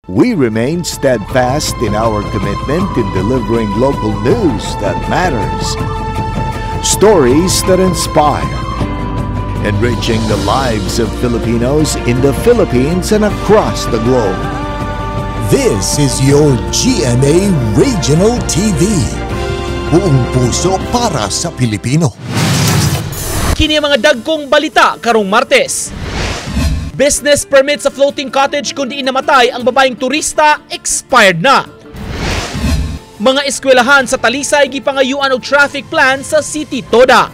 We remain steadfast in our commitment in delivering local news that matters, stories that inspire, enriching the lives of Filipinos in the Philippines and across the globe. This is your GMA Regional TV. Buong puso para sa Pilipino. Kini ang mga dagkong balita karong Martes. Business permit sa floating cottage kundi namatay ang babaeng turista, expired na. Mga eskwelahan sa Talisay gipangayuan og traffic plan sa City Toda.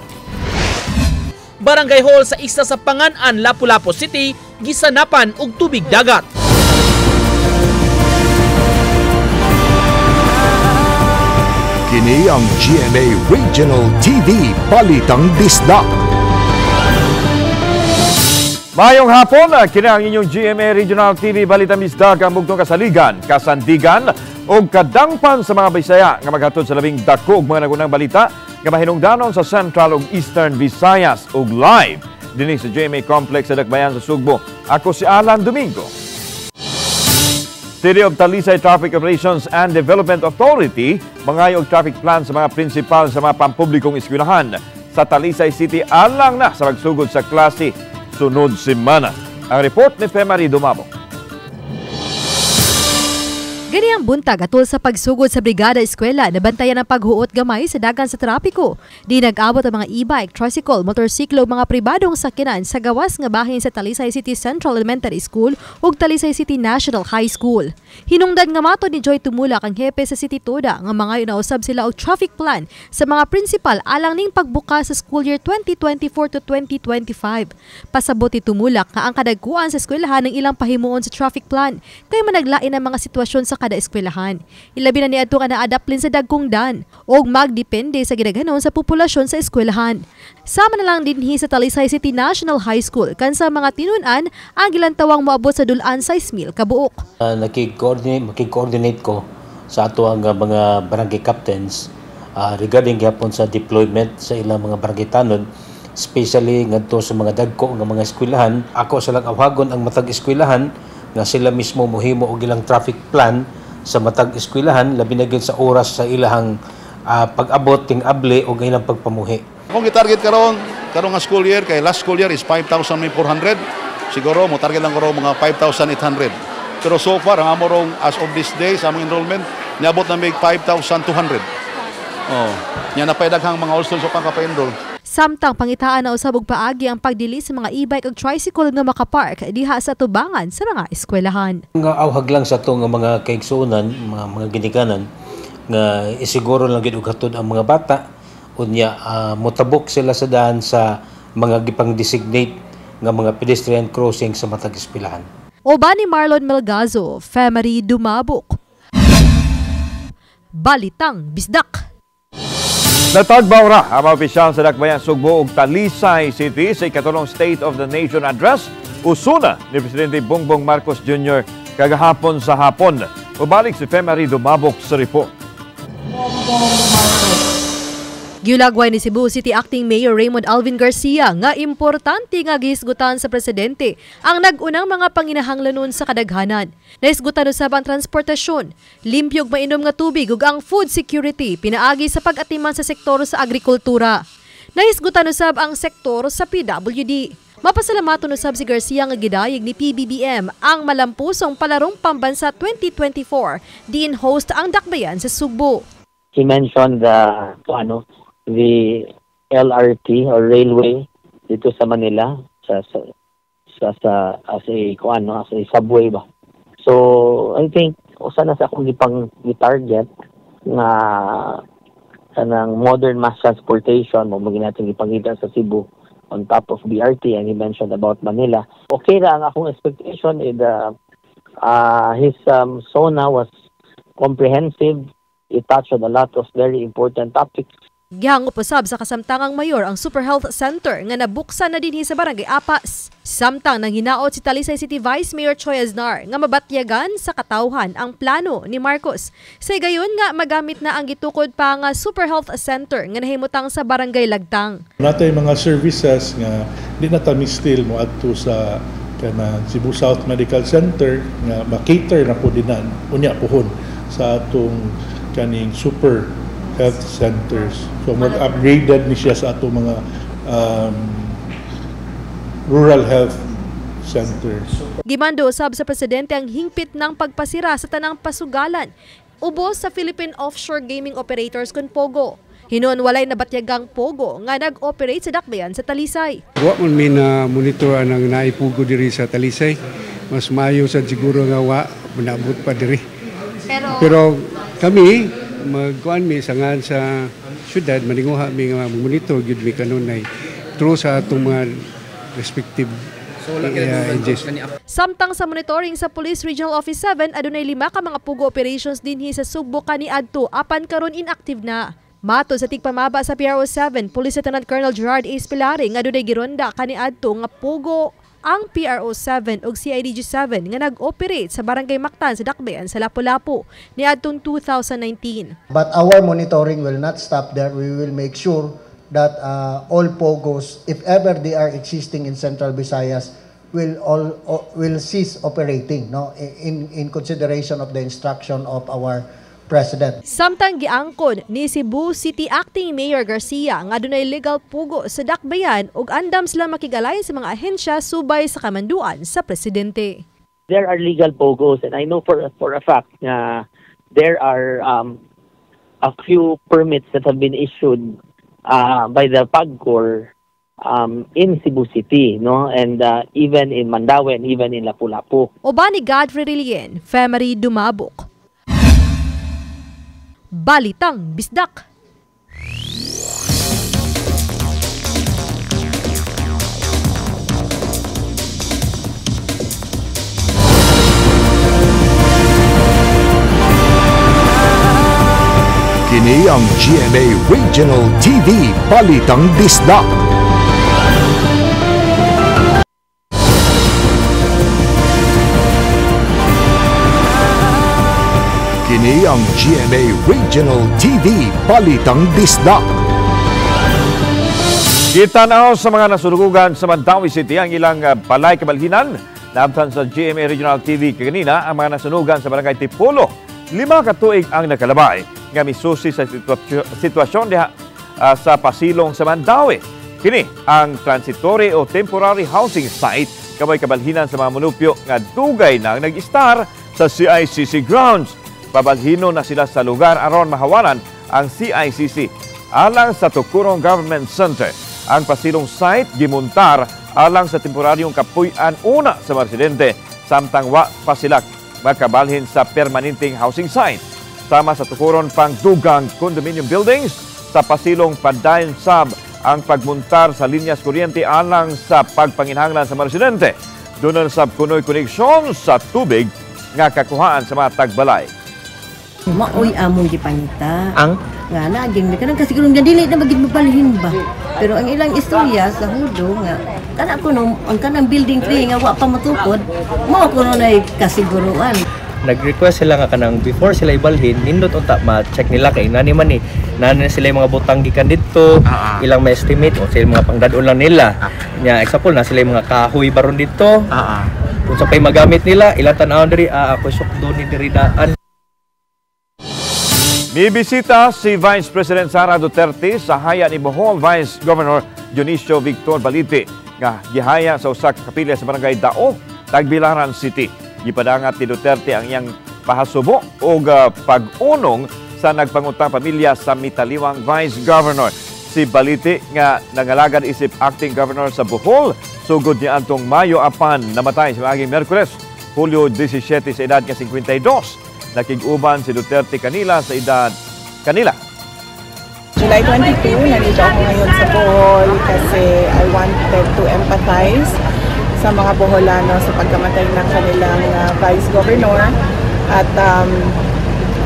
Barangay hall sa isa sa Panganan, Lapu-Lapu City gisanapan og tubig dagat. Kini ang GMA Regional TV Balitang Disdak. Mayong hapon, kini ang inyong GMA Regional TV Balitang Disdak ang mugtong kasaligan, kasandigan o kadangpan sa mga Bisaya nga maghatod sa labing dako og mga nagunang balita nga mahinungdanon sa Central ug Eastern Visayas ug live dinhi sa GMA Complex sa Dakbayan sa Sugbo. Ako si Alan Domingo. City of Talisay Traffic Operations and Development Authority mangayo og traffic plan sa mga prinsipal sa mga pampublikong eskwelahan sa Talisay City alang na sa pagsugod sa klase sunod semana. Ang report ni Femari Dumabok. Gani ang buntag atol sa pagsugod sa Brigada Eskwela na bantayan ang paghuot gamay sa dagan sa trapiko. Di nag-abot ang mga e-bike, tricycle, motorsiklo ug mga pribadong sakyanan sa gawas nga bahin sa Talisay City Central Elementary School ug Talisay City National High School. Hinungdan nga matod ni Joy Tumulak ang hepe sa City Toda nga mga nausab sila og traffic plan sa mga principal alang ning pagbuka sa school year 2024 to 2025. Pasabot ni Tumulak nga ang kadagkuan sa eskwelahan ng ilang pahimuon sa traffic plan kay managlain ang mga sitwasyon sa kada eskwelahan. Ilabi na niadto nga na-adaplin sa dagkong dan og magdepende sa gidaghanon sa populasyon sa eskwelahan. Sama na lang dinhi sa Talisay City National High School kansa mga tinun-an ang gilantawang moabot sa dulan sa 6,000 ka buok. Makikoordinate ko sa ato ang mga barangay captains regarding gyapon sa deployment sa ilang mga barangay tanon, especially ngadto sa mga dagko nga mga eskwelahan. Ako sa lang awhagon ang matag eskwelahan nga sila mismo mohimo og ilang traffic plan sa matag eskwelahan labi na gyud sa oras sa ilahang pag-abot ting able og ilang pagpamuhi. Kung gi-target karong nga school year kay last school year is 5,400, siguro mo target lang ko mga 5,800. Pero so far ang amorong as of this day sa among enrollment niabot na may 5,200. Nya napaydaghang mga hostel so pangka-enroll. Samtang pangitaan na usab og paagi ang pagdili sa mga e-bike ug tricycle nga makapark diha sa tubangan sa mga eskwelahan. Nga awhag lang sa to nga mga kaigsuonan, mga ginikanan nga isiguro lang gid og hatod ang mga bata unya motabok sila sa daan sa mga gipang-designate nga mga pedestrian crossing sa matag eskwelahan. Oba ni Marlon Melgazo, Femari Dumabok. Balitang Bisdak. Natagbaw ra ang mga opisyal sa Dakbayan Sugbo ug Talisay City sa ikatulong State of the Nation Address usuna ni Presidente Bongbong Marcos Jr. kagahapon sa hapon. Ubalik si Femari Dumabok sa report. Giulagway ni Cebu City Acting Mayor Raymond Alvin Garcia nga importante nga gihisgutan sa presidente ang nag-unang mga panginahanglanon sa kadaghanan. Nahisgutan usab ang transportasyon, limpyog mainom nga tubig ug ang food security pinaagi sa pag-atiman sa sektor sa agrikultura. Nahisgutan usab ang sektor sa PWD. Mapasalamaton usab si Garcia nga gidayeg ni PBBM ang malampusong palarong pambansa 2024 diin host ang Dakbayan sa Sugbo. He mentioned the LRT or railway dito sa Manila as a subway ba. So I think usa na sa akong target nga kanang modern mass transportation mo natin ipangita sa Cebu on top of BRT, and he mentioned about Manila. Okay ra ang akong expectation his SONA was comprehensive. It touched on a lot of very important topics. Gihango usab sa kasamtangang mayor ang Super Health Center nga nabuksan na dinhi sa Barangay Apas. Samtang nang hinaot si Talisay City Vice Mayor Choy Aznar nga mabatyagan sa katawhan ang plano ni Marcos. Sa gayon nga magamit na ang gitukod pa nga Super Health Center nga nahimutang sa Barangay Lagtang. Natay mga services nga di na ta mistil mo adto sa kana Cebu South Medical Center nga makater na po dinan unya pohon sa atong kaning super health centers. So mag-upgraded ni siya sa atong mga rural health centers. Gimando usab sa presidente ang hingpit ng pagpasira sa tanang pasugalan ubos sa Philippine Offshore Gaming Operators kun Pogo. Hinuon walay nabatyagang Pogo nga nag-operate sa dakbayan sa Talisay. Wa man mi na monitor ang naipugo diri sa Talisay. Mas maayo sa siguro nga wa manabot pa diri. Pero kami magkuan mi sangan sa syudad maninguha mi nga monitor gyud mi kanunay through sa atong mga respective Samtang sa monitoring sa Police Regional Office 7, adunay 5 ka mga pugo operations dinhi sa Subo kaniadto apan karon inactive na. Mato sa tigpamaba sa PRO 7, Police Lieutenant Colonel Gerard A. Spilari nga adunay gironda kaniadto nga pugo ang PRO 7 ug CIDG 7 nga nag-operate sa Barangay Mactan sa Dakbayan sa Lapu-Lapu niadtong 2019. But our monitoring will not stop there. We will make sure that all POGOs, if ever they are existing in Central Visayas, will cease operating, no, in consideration of the instruction of our President. Samtang giangkon ni Cebu City Acting Mayor Garcia nga adunay legal pugo sa dakbayan ug andam sila makigalay sa mga ahensya subay sa kamanduan sa presidente. There are legal POGOs and I know for a fact na there are a few permits that have been issued by the PAGCOR in Cebu City, no, and even in Mandaue and even in Lapu-Lapu. Obani Godfrey Rilien, Femery Dumabok. Balitang Bisdak. Kini ang GMA Regional TV Balitang Bisdak. Kini ang GMA Regional TV Balitang Bisdak. Kita na sa mga nasunugugan sa Mandaue City ang ilang balay kabalhinan. Naabtan sa GMA Regional TV kanina ang mga nasunugan sa Barangay Tipolo. 5 ka tuig ang nakalabay nga misusi sa sitwasyon diha sa pasilong sa Mandaue. Kini ang transitory o temporary housing site kamay kabalhinan sa mga munupyo nga dugay na nag-star sa CICC grounds. Pabalhino na sila sa lugar aron mahawalan ang CICC. Alang sa Tukurong Government Center, ang pasilong site gimuntar alang sa temporaryong kapuy-an una sa mga residente samtang wa pa sila makabalhin sa permanenteng housing site. Sama sa Tukuron pang dugang condominium buildings sa pasilong Padayon Sab ang pagmuntar sa linyas kuryente alang sa pagpanginhanglan sa mga residente. Doon sa kunoy koneksyon sa tubig nga kakuhaan sa mga tagbalay. Maoy among gipanita. Ang? Nga na, kanang kasigurong dili na maging mapalihin ba. Pero ang ilang istorya sa hudo nga, kana ko ang kanang building 3 nga wa pa matukod, mao ko na kasiguruan. Nag-request sila nga kanang before sila ibalhin, nindot unta ma-check nila kay nani man ni. Nani sila yung mga butang gikan dito, ilang may estimate o sila mga pangdadon lang nila. Nya example na sila yung mga kahoy baron dito. Kung sa pay magamit nila, ilang tan-aw diri ako sukdo ni diri daan. Nibisita si Vice President Sara Duterte sa haya ni Bohol Vice Governor Dionisio Victor Balite nga gihaya sa usa ka kapilya sa Barangay Daog, Tagbilaran City. Gipadangat ni Duterte ang iyang pahasubo o pag-unong sa nagpangutang pamilya sa mitaliwang Vice Governor. Si Balite nga nangalagad isip acting governor sa Bohol, sugod niya antong Mayo apan namatay sa maging Merkules, Hulyo 17 sa edad nga 52. Nakig-uban si Duterte kanila sa edad kanila. July 22, nandito ako ngayon sa Bohol kasi I wanted to empathize sa mga Boholano sa pagkamatay ng kanilang Vice Governor. At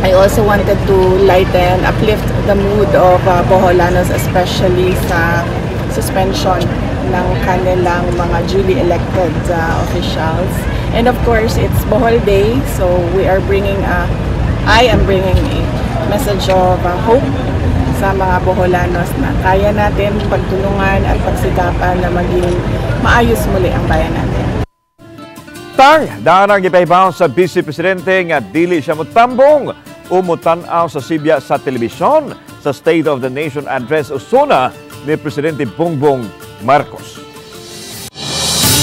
I also wanted to lighten, uplift the mood of Boholanos, especially sa suspension ng kanilang mga duly elected officials. And of course, it's Bohol Day, so I am bringing a message of hope sa mga Boholanos na kaya natin pagtulungan at pagsikapan na maging maayos muli ang bayan natin. Butang, daan ang ipahibaw sa Vice Presidente nga dili siya mutambong o mutanaw sa Sibya sa telebisyon sa State of the Nation Address usuna ni Presidente Bongbong Marcos.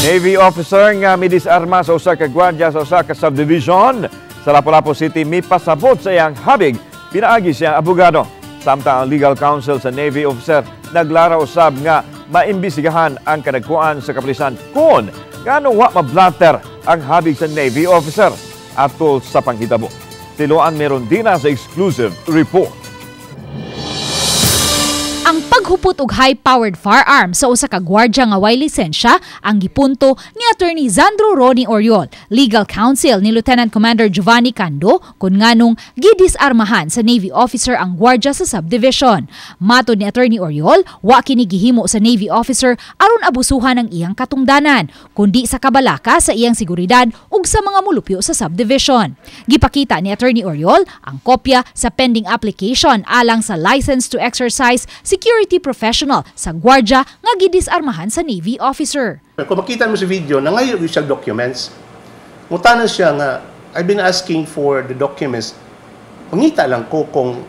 Navy officer nga midisarma sa usa ka gwardiya sa usa ka subdivision sa Lapu-Lapu City mipasabot sa iyang habig pinaagi siyang abogado. Samtang ang legal counsel sa Navy officer naglaraw usab nga maimbisigahan ang kadagkuan sa kapulisan kung ganong wa mablatter ang habig sa Navy officer atol sa panghitabo. Tiluan meron din sa exclusive report. Ang paghupot og high-powered firearm sa usa ka gwardiya nga way lisensya ang gipunto ni Attorney Zandro Ronnie Oriol, legal counsel ni Lieutenant Commander Giovanni Cando kun nganong gidisarmahan sa Navy officer ang gwardiya sa subdivision. Matod ni Attorney Oriol, wa kini gihimo sa Navy officer aron abusuhan ang iyang katungdanan, kundi sa kabalaka sa iyang seguridad ug sa mga mulupyo sa subdivision. Gipakita ni Attorney Oriol ang kopya sa pending application alang sa license to exercise security professional sa gwardiya nga gidisarmahan sa Navy officer. Kung makita mo sa video, nangayo siya documents. Mutanan siya nga, I've been asking for the documents. Pangita lang ko kung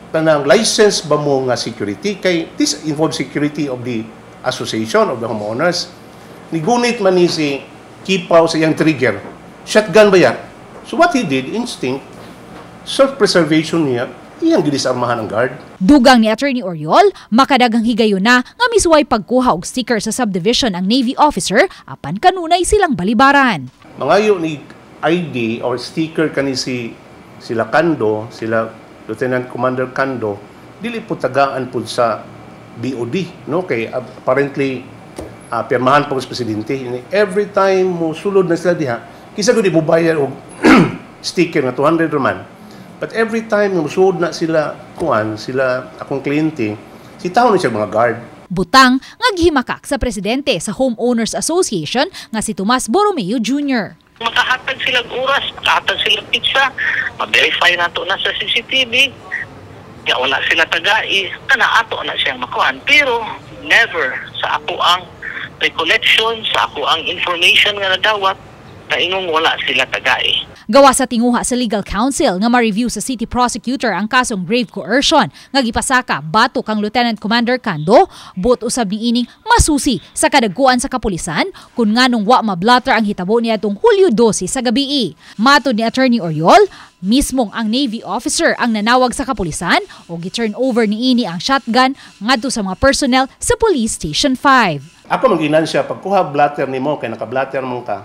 tanang license ba mo nga security, kay this involves security of the association of the homeowners. Nigunit man ni si Kipaw sa iyang trigger. Shotgun ba yan? So what he did, instinct, self-preservation niya, iyang gidisarmahan ang guard. Dugang ni Attorney Oriol, makadagang higayon na nga misuway pagkuha og sticker sa subdivision ang Navy officer apan kanunay silang balibaran. Mangayo ni ID or sticker kani sila Cando, sila Lieutenant Commander Cando, dili po tagaan po sa BOD, no? Kay apparently pirmahan po sa presidente. Every time mo sulod na sila diha, kisa ko di bubayad og sticker nga 200 man. But every time musuod na sila sila akong kliyente, sitaw na siya mga guard. Butang nga gihimakak sa presidente sa Homeowners Association nga si Tomas Borromeo Jr. Makahatag silang oras, makahatag silang pizza, ma-verify na ito na sa CCTV. Kaya wala sila tagai, kana ato na siyang makuhan. Pero never sa ako ang recollection, sa ako ang information nga nadawat, na inong wala sila tagai. Gawa sa tinguha sa legal counsel nga ma-review sa city prosecutor ang kasong grave coercion nga gipasaka batok kang Lieutenant Commander Cando, buot usab niining masusi sa kadagkuan sa kapulisan kun nganong wa mablatter ang hitabo niadtong Hulyo 12 sa gabii. Matod ni Attorney Oriol, mismong ang Navy officer ang nanawag sa kapulisan o gi-turn over niini ang shotgun ngadto sa mga personnel sa Police Station 5. Ako mag-inan siya pagkuha blatter nimo kay naka-blatter mong ka.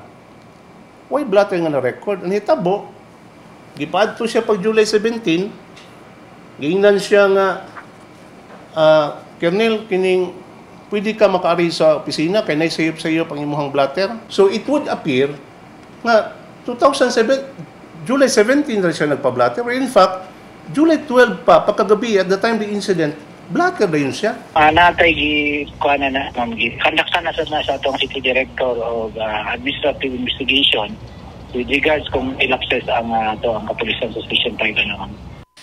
Why blatter nga na-record? Ang hitabo, gipadto siya pag July 17, giingnan siya nga, Colonel, kining, pwede ka makaari sa opisina, kaya naisayop-sayop ang imuhang blatter. So it would appear nga 2007, July 17 na siya nagpa-blatter. In fact, July 12 pa, pagkagabi, at the time the incident, blatter na yun siya. Natay kuana na kandaksan na sa atong city director of administrative investigation with regards kung ilapses ang ang kapulisan sa Station 5 naman.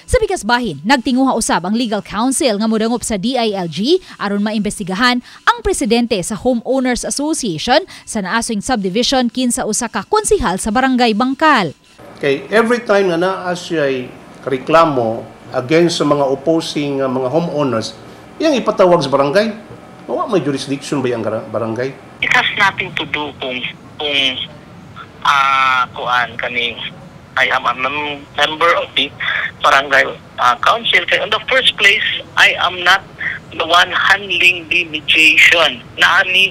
Sa bikas bahin, nagtinguha usab ang legal counsel nga modangop sa DILG aron maimbestigahan ang presidente sa Homeowners Association sa naasong subdivision kinsa usa ka konsehal sa Barangay Bangkal. Okay, every time na naa siya reklamo against sa mga opposing mga homeowners, iyang ipatawag sa barangay. May jurisdiction ba yung barangay? It has nothing to do kung kaning I am a member of the barangay council. In the first place, I am not the one handling the mediation. Naani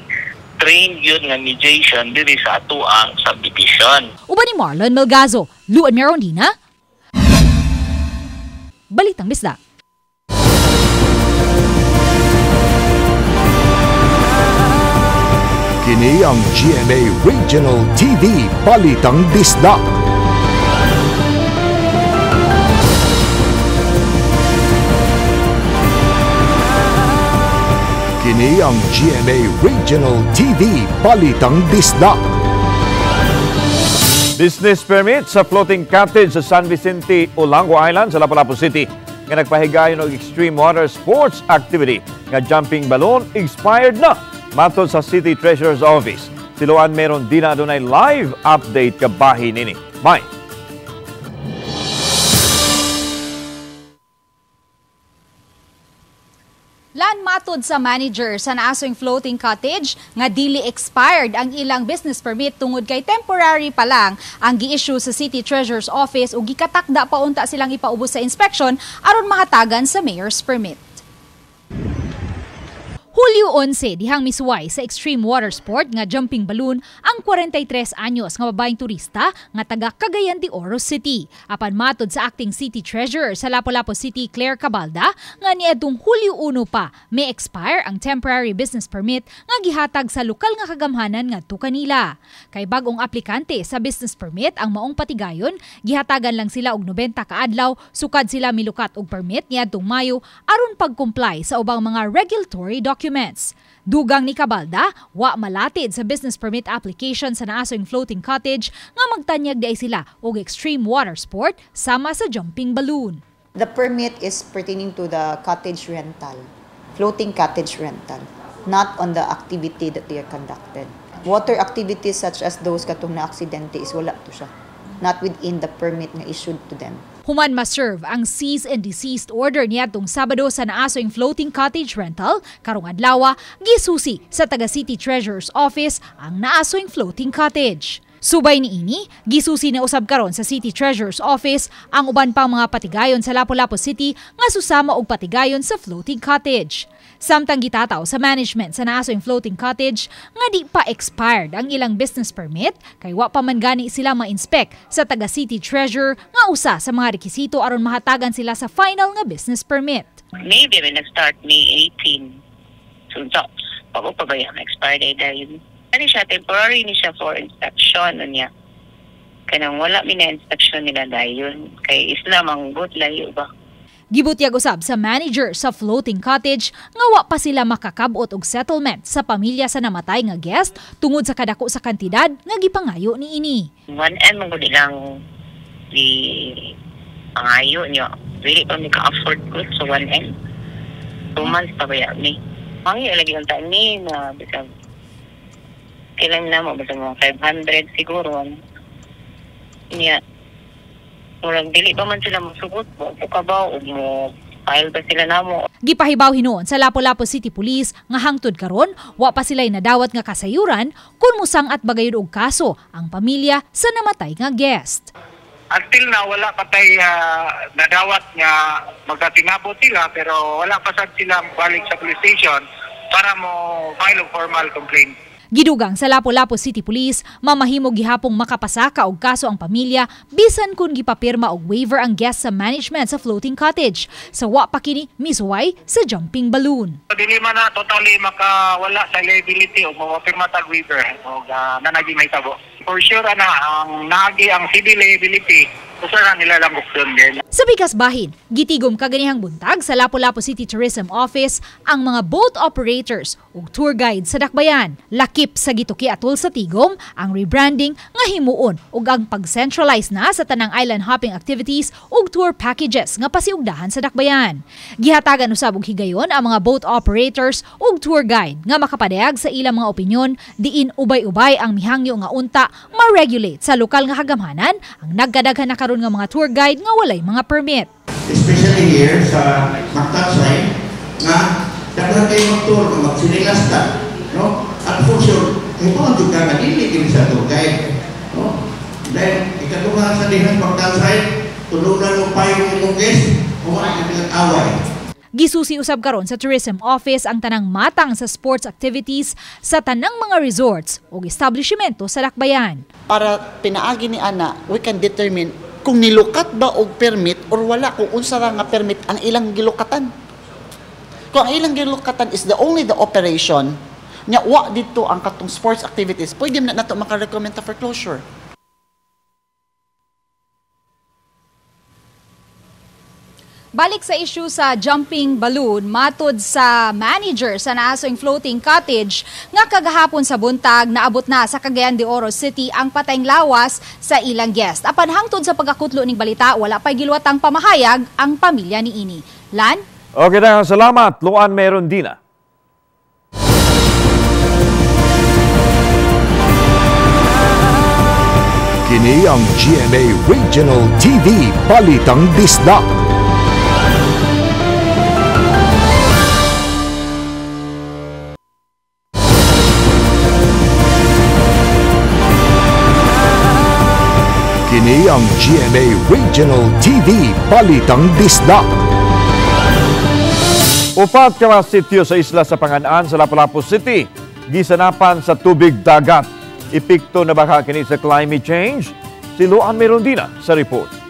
trained yun nga mediation diri sa atuang subdivision. Uban ni Marlon Melgazo, Luan Merondina, Balitang Bisda. Kini ang GMA Regional TV Balitang Bisda. Kini ang GMA Regional TV Balitang Bisda. Business permit sa floating cottage sa San Vicente, Olango Island sa Lapu-Lapu City nga nagpahigayon og extreme water sports activity nga jumping balloon expired na matod sa City Treasurer's Office. Siluan meron din na adunay live update kabahin ini. May. Lan matod sa manager sa naasoing floating cottage nga dili expired ang ilang business permit tungod kay temporary pa lang ang gi-issue sa City Treasurer's Office ug gikatakda pa unta silang ipaubos sa inspection aron mahatagan sa mayor's permit. Hulyo 11, dihang misuway sa extreme water sport nga jumping balloon ang 43 anyos nga babaeng turista nga taga Cagayan de Oro City. Apan matod sa acting city treasurer sa Lapu-Lapu City, Claire Cabalda, nga niadtong Hulyo 1 pa may expire ang temporary business permit nga gihatag sa lokal nga kagamhanan ngadto kanila. Kay bagong aplikante sa business permit ang maong patigayon, gihatagan lang sila og 90 ka adlaw sukad sila milukat og permit niadtong Mayo aron pag-comply sa ubang mga regulatory documents. Dugang ni Cabalda, wa malatid sa business permit application sa naasoing floating cottage nga magtanyag day sila og extreme water sport sama sa jumping balloon. The permit is pertaining to the cottage rental, floating cottage rental, not on the activity that they are conducted. Water activities such as those katong na aksidente is wala to siya, not within the permit nga issued to them. Human ma-serve ang cease and desist order niadtong Sabado sa naasoing floating cottage rental, karong adlaw gisusi sa taga City Treasurer's Office ang naasoing floating cottage. Subay niini, gisusi na usab karon sa City Treasurer's Office ang uban pang mga patigayon sa Lapu-Lapu City nga susama og patigayon sa floating cottage. Samtang gitataw sa management sa naasoing floating cottage nga di pa expired ang ilang business permit kay wa pa man gani sila ma-inspect sa taga City Treasurer nga usa sa mga rekisito aron mahatagan sila sa final nga business permit. Maybe when nag-start May 18, so pago pa ba yung expired day dahil? Ano siya, temporary ni siya for inspection niya. Kaya nang wala mina-inspection nila dahil kay Islam ang good layo ba? Gibutyag usab sa manager sa floating cottage nga wa pa sila makakabot og settlement sa pamilya sa namatay nga guest tungod sa kadako sa kantidad nga gipangayo niini. 1M mo gud lang di pangayo niyo. Dili pa mi ka-afford ko sa 1M. 2 months pa ba ni? Mangi lagi ang tani na bisag kailan na mo basta mga 500 siguro. Niya murag dili pa man sila masugot mo ka ba o mo file ba sila namo. Gipahibaw hinuon sa Lapu-Lapu City Police nga hangtod karon wa pa sila'y nadawat nga kasayuran kun musang at bagayod og kaso ang pamilya sa namatay nga guest. Until na wala pa tay nadawat nga magkatingabot sila pero wala pa sad sila balik sa police station para mo file og formal complaint. Gidugang sa Lapu-Lapu City Police, mamahimo gihapong makapasaka og kaso ang pamilya bisan kun gipapirma og waiver ang guest sa management sa floating cottage sa wa pa kini misuway sa jumping balloon. Dili man na totally makawala sa liability o mapirma tag waiver o nanagi may tabo. For sure ang nagi ang civil liability usahan nila lang option din. Sa bikas bahin, gitigom kaganihang buntag sa Lapu-Lapu City Tourism Office ang mga boat operators ug tour guide sa Dakbayan. Lakip sa gituki atol sa tigom ang rebranding nga himuon ug ang pag-centralize na sa tanang island hopping activities ug tour packages nga pasiugdahan sa Dakbayan. Gihatagan usab og higayon ang mga boat operators ug tour guide nga makapadayag sa ilang mga opinyon diin ubay-ubay ang mihangyo nga unta ma-regulate sa lokal nga kagamhanan ang nagkadaghan na karon nga mga tour guide nga walay mga permit. Especially here sa Mactan nga daghan kayo mag-tour nga magsinilasta, no? At for sure, ito ang juga nga dili kini sa tour guide, no? Then ikaduha sa dihan Mactan tulunan mo pa yung imong guest, o wala ka away. Gisusi usab karon sa Tourism Office ang tanang matang sa sports activities sa tanang mga resorts o establishmento sa Dakbayan. Para pinaagi ni ana, we can determine kung nilukat ba og permit or wala, kung unsa ra nga permit ang ilang gilukatan. Kung ang ilang gilukatan is only the operation, nya wa dito ang katong sports activities, pwede na nato maka-recommend for closure. Balik sa issue sa jumping balloon, matod sa manager sa naasoing floating cottage, nga kagahapon sa buntag naabot na sa Cagayan de Oro City ang patayng lawas sa ilang guest. Apan hangtod sa pagkakutlo ning balita, wala pa'y giluwatang pamahayag ang pamilya ni ini. Lan? Okay na, salamat. Luan Merondina. Kini ang GMA Regional TV Balitang Disda. Kini ang GMA Regional TV Balitang Disda. Upat ka mga sityo sa isla sa Panganaan sa Lapu-Lapu City, gisanapan sa tubig dagat. Epekto na baka kini sa climate change? Si Luan Merondina sa report.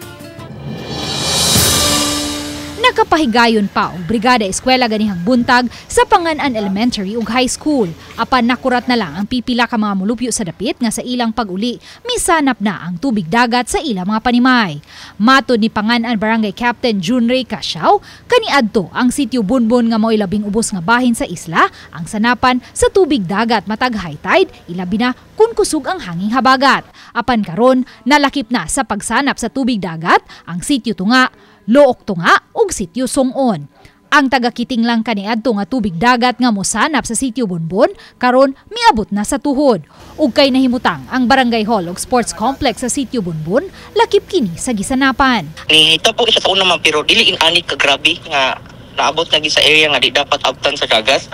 Nakapahigayon pa ang Brigada Eskwela ganihang buntag sa Panganan Elementary ug High School. Apan nakurat na lang ang pipila ka mga mulupyo sa dapit nga sa ilang pag-uli, misanap na ang tubig dagat sa ilang mga panimay. Matod ni Panganan Barangay Captain Junray Casiao, kaniadto ang sitio Bunbon nga mo'y labing ubos nga bahin sa isla, ang sanapan sa tubig dagat matag high tide, ilabi na kung kusog ang hanging habagat. Apan karon nalakip na sa pagsanap sa tubig dagat ang sitio Tunga, Look Tunga ug sitio Songon. Ang taga-Kiting lang kaniadto nga tubig dagat nga mosanap sa sitio Bunbon karon miabot na sa tuhod. Ug kay nahimutang ang Barangay Hall ug Sports Complex sa sitio Bunbon lakip kini sa gisanapan. Nihita po isa sa una man pero dili inani ka grabe nga naabot lagi sa area nga di dapat abtan sa dagat.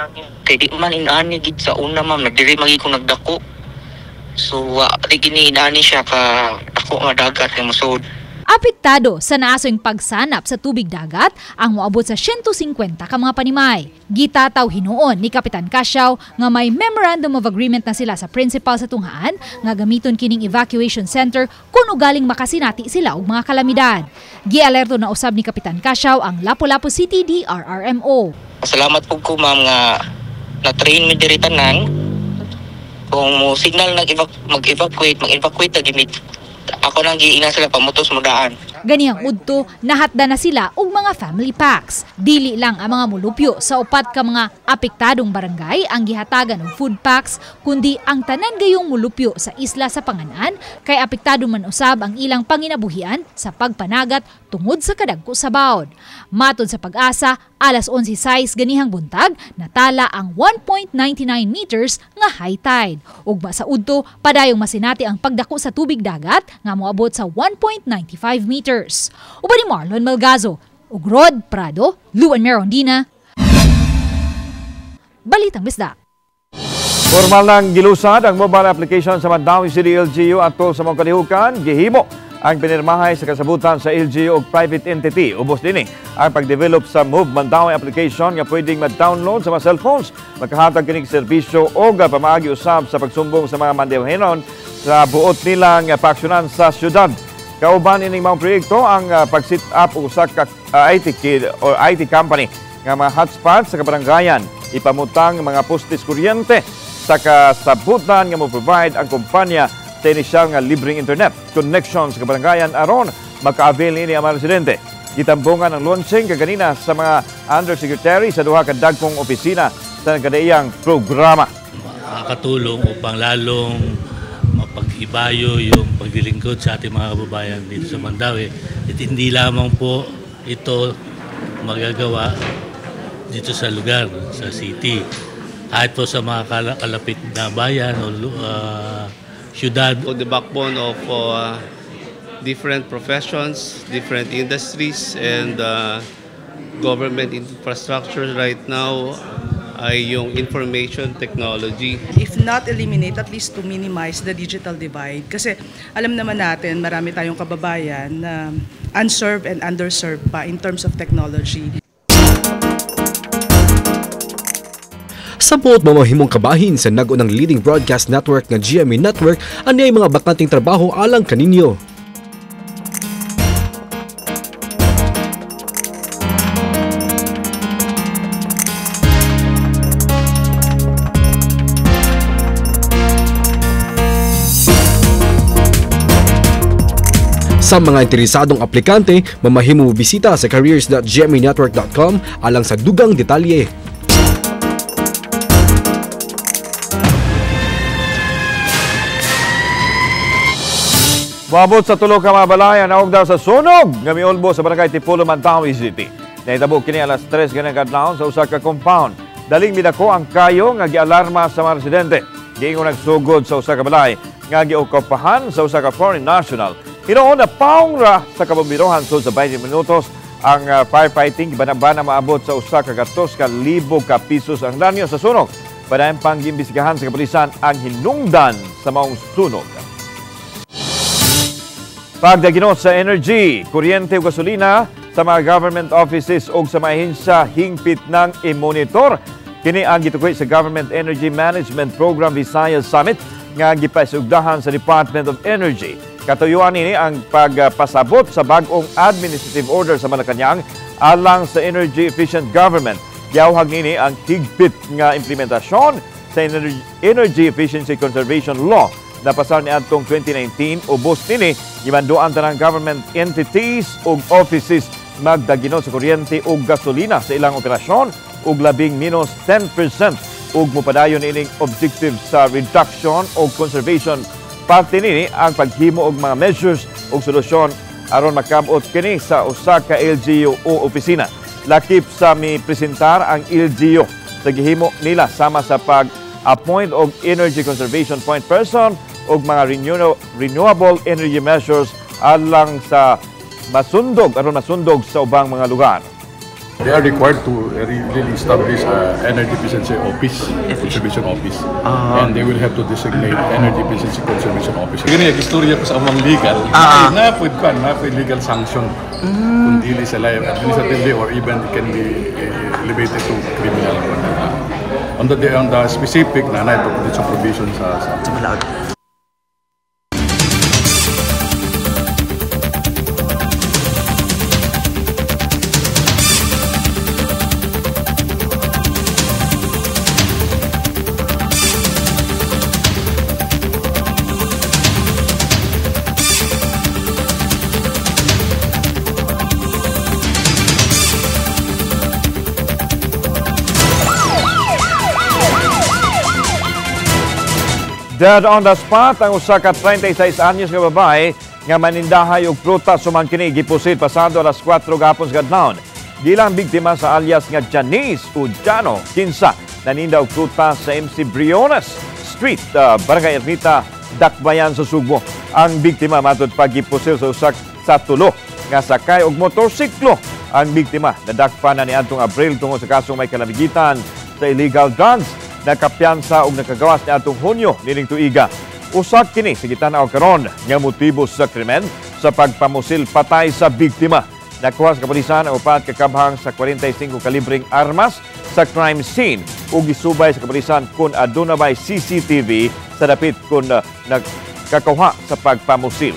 Kay di man inani gid sa una ma'am nagdiri magi ko nagdako. So di gini inani siya ka ako nga dagat nga mosud. Apektado sa naasoing pagsanap sa tubig dagat ang moabot sa 150 ka mga panimay. Gitataw hinuon ni Kapitan Casiao nga may memorandum of agreement na sila sa principal sa tunghaan nga gamiton kining evacuation center kung ugaling makasinati sila og mga kalamidad. Gialerto na usab ni Kapitan Casiao ang Lapu-Lapu City DRRMO. Salamat po ko ma'am nga na-train mi diri tanan. Kung mo signal mag-evacuate na gimit ako nang giina sila pamutos mudaan. Ganiyang udto, nahatda na sila og mga family packs. Dili lang ang mga mulupyo sa upat ka mga apektadong barangay ang gihatagan og food packs, kundi ang tanan gayong mulupyo sa isla sa Panganan kay apektado man usab ang ilang panginabuhian sa pagpanagat tungod sa kadagko sa bawd. Matod sa Pag-asa, alas 11:06 ganihang buntag, natala ang 1.99 meters nga high tide. Ug sa udto, padayong masinati ang pagdako sa tubig dagat nga moabot sa 1.95 meters. Uban ni Marlon Malgazo, ug Rod Prado, Luan Merondina. Balitang Bisda. Formal nang gilusad ang mobile application sa Mandawi City LGU atol sa mga kalihukan, gihimo ang pinirmahay sa kasabutan sa LGU o private entity. Ubos din ang pag-develop sa Move Mandawi application nga pwedeng ma-download sa mga cellphones. Makahatag kining serbisyo o pamaagi usab sa pagsumbong sa mga Mandawhenon sa buot nilang paaksyonan sa syudad. Kauban ining mga proyekto ang pag-set up usa ka IT company nga mga hotspots sa kabarangayan, ipamutang mga postes kuryente sa kasabutan nga mo-provide ang kumpanya sa inisyal nga libreng internet connection sa kabarangayan aron maka-avail ini ang mga residente. Gitambungan ang launching kaganina sa mga undersecretary sa duha ka dagkong opisina sa kadaiyang programa. Makakatulong upang lalong mapag-ibayo yung paglilingkod sa ating mga kababayan dito sa Mandawi. At hindi lamang po ito magagawa dito sa lugar, sa city. Kahit po sa mga kalapit na bayan o syudad. The backbone of different professions, different industries, and government infrastructure right now ay yung information technology. If not eliminate, at least to minimize the digital divide. Kasi alam naman natin, marami tayong kababayan na unserved and underserved pa in terms of technology. Sa buot mamahimong kabahin sa nagunang leading broadcast network ng GMA Network, ani ay mga bakanting trabaho alang kaninyo. Sa mga interesadong aplikante, mamahimo bisita sa careers.gmanetwork.com alang sa dugang detalye. Maabot sa tulo ka mga balaya na daw sa sunog nga miulbo sa barangay Tipolo, Mandawi City. Nahitabo kini alas 3 ganang kadlawon sa usa ka compound. Daling midako ang kayo nga gialarma sa mga residente. giingon nagsugod sa usa ka balay nga giokupahan sa usa ka foreign national. Hinuon na paong ra sa kabombirohan sa 20 minutos ang firefighting banabana maabot sa usa ka 2,000 ka pisos ang danyo sa sunog. Padayon pang giimbestigahan sa kapulisan ang hinungdan sa maong sunog. Pagdaginot sa energy, kuryente o gasolina sa mga government offices o sa mga ahensya hingpit ng i-monitor. Kini ang gitukoy sa Government Energy Management Program Visayas Summit nga gipasugdahan sa Department of Energy. Katuyuan ini ang pagpasabot sa bagong administrative order sa Malacañang alang sa energy efficient government. Giyawhag nini ang higpit nga implementasyon sa Energy Efficiency Conservation Law na pasar ni atong 2019. Ubos nini gimanduan tanang government entities ug offices magdaginot sa kuryente ug gasolina sa ilang operasyon ug labing minus 10% ug mopadayon ining objective sa reduction ug conservation. Parte nini ang paghimo og mga measures ug solusyon aron makabot kini sa usa ka LGU o opisina. Lakip sa mi-presentar ang LGU sa gihimo nila sama sa pag-appoint og energy conservation point person og mga renewable energy measures alang sa masundog sa ubang mga lugar. They are required to really establish energy efficiency office, conservation office, and they will have to designate energy efficiency conservation office. Kini ang istorya ko sa among legal, na pwede legal sanction kung dili sila administratively or even it can be elevated to criminal. On the specific na ito sa provision sa balaod. Dead on the spot ang usa ka 36 anyos nga babae nga manindahay og prutas suman kini gipusit pasado alas 4 gapon sa kadlawon. Gilang biktima sa alias nga Janice Ujano Kinsa naninda og prutas sa MC Briones Street, Barangay Ermita, Dakbayan sa Sugbo. Ang biktima matud pagipusil sa usa sa tulo nga sakay og motorsiklo. Ang biktima nadakpan na niadtong Abril tungod sa kasong may kalamigitan sa illegal drugs. Nakapiansa og nakagawas ni atong Hunyo nining tuiga. Usak kini sa gitanaw karon nga motibo sa krimen sa pagpamusil patay sa biktima. Nakuha sa kapulisan ang upat ka kabhang sa 45 kalibreng armas sa crime scene ug gisubay sa kapulisan kung aduna bay CCTV sa dapit kung nagkakawa sa pagpamusil.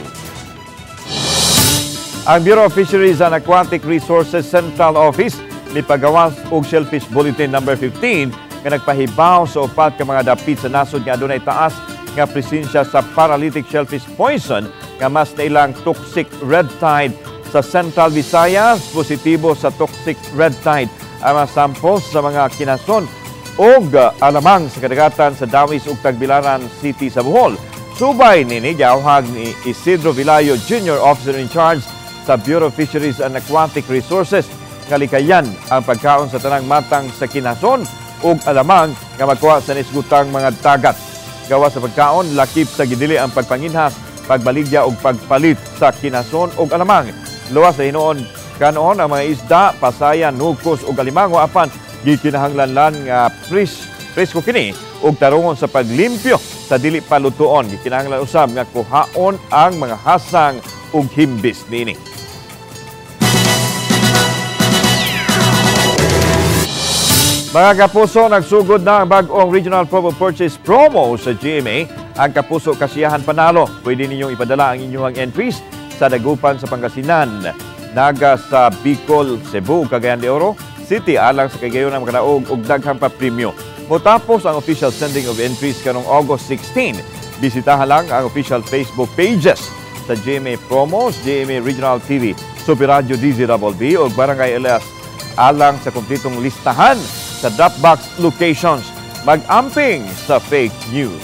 Ang Bureau of Fisheries and Aquatic Resources Central Office ni pagawas og Shellfish Bulletin No. 15 nga nagpahibaw sa upat ka mga dapit sa nasod nga adunay taas nga presensya sa paralytic shellfish poison nga mas na ilang toxic red tide sa Central Visayas. Positibo sa toxic red tide ang mga samples sa mga kinason o alamang sa kadagatan sa Dawis ug Tagbilaran City sa Bohol. Subay nini giawhag ni Isidro Vilayo Jr., Officer in Charge sa Bureau of Fisheries and Aquatic Resources nga likayan ang pagkaon sa tanang matang sa kinason ug alamang nga magkuha sa nisgutang mga dagat. Gawa sa pagkaon, lakip sa gidili ang pagpanginhas, pagbaligya ug pagpalit sa kinason ug alamang. Luwas sa hinuon kanon ang mga isda, pasaya, nukos ug alimango apan gikinahanglan nga presko kini ug tarungon sa paglimpyo sa dili palutuon. Gikinahanglan usab nga kuhaon ang mga hasang ug himbis niini. Mga kapuso, nagsugod na ang bagong Regional Promo Purchase Promo sa GMA. Ang Kapuso Kasiyahan Panalo. Pwede ninyong ipadala ang inyong entries sa Dagupan sa Pangasinan, Naga sa Bicol, Cebu, Cagayan de Oro City, alang sa Cagayan ng Makanaog ug daghang pa premyo. Motapos ang official sending of entries karong August 16, bisitahan lang ang official Facebook pages sa GMA Promos, GMA Regional TV, Super Radio DZBB o Barangay Elias alang sa kumpletong listahan sa Dropbox locations. Mag-amping sa fake news.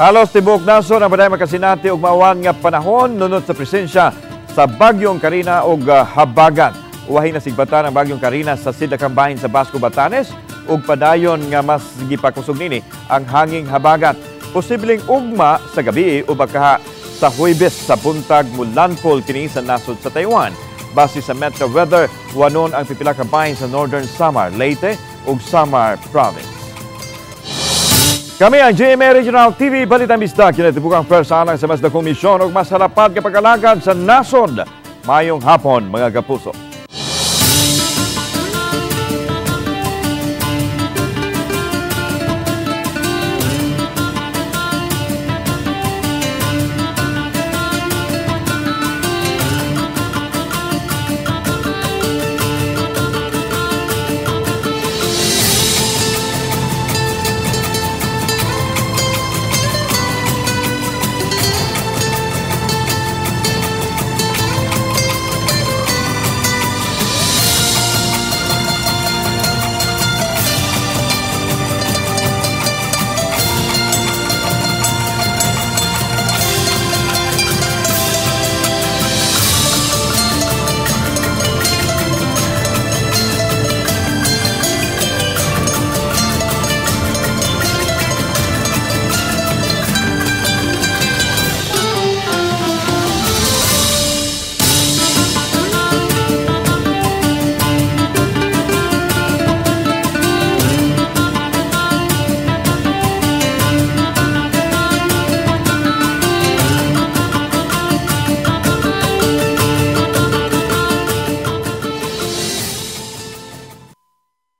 Halos tibuok naso ang baday makasinati og maawan nga panahon nunod sa presensya sa Bagyong Karina ug habagat. Uwahay na sigbatan ang Bagyong Karina sa sidlakang bahin sa Basco, Batanes ug padayon nga mas gipakusog nini ang hanging habagat. Posibleng ugma sa gabi o baka sa Huwebes sa buntag mulandfall kini sa nasod sa Taiwan. Base sa Metro Weather, wanon ang pipila ka bahin sa Northern Samar, Leyte ug Samar Province. Kami ang GMA Regional TV Balitang Bisdak, kinatibukang persalang sa mas na komisyon o mas halapad kapag-alagad sa nasod. Mayong hapon, mga kapuso.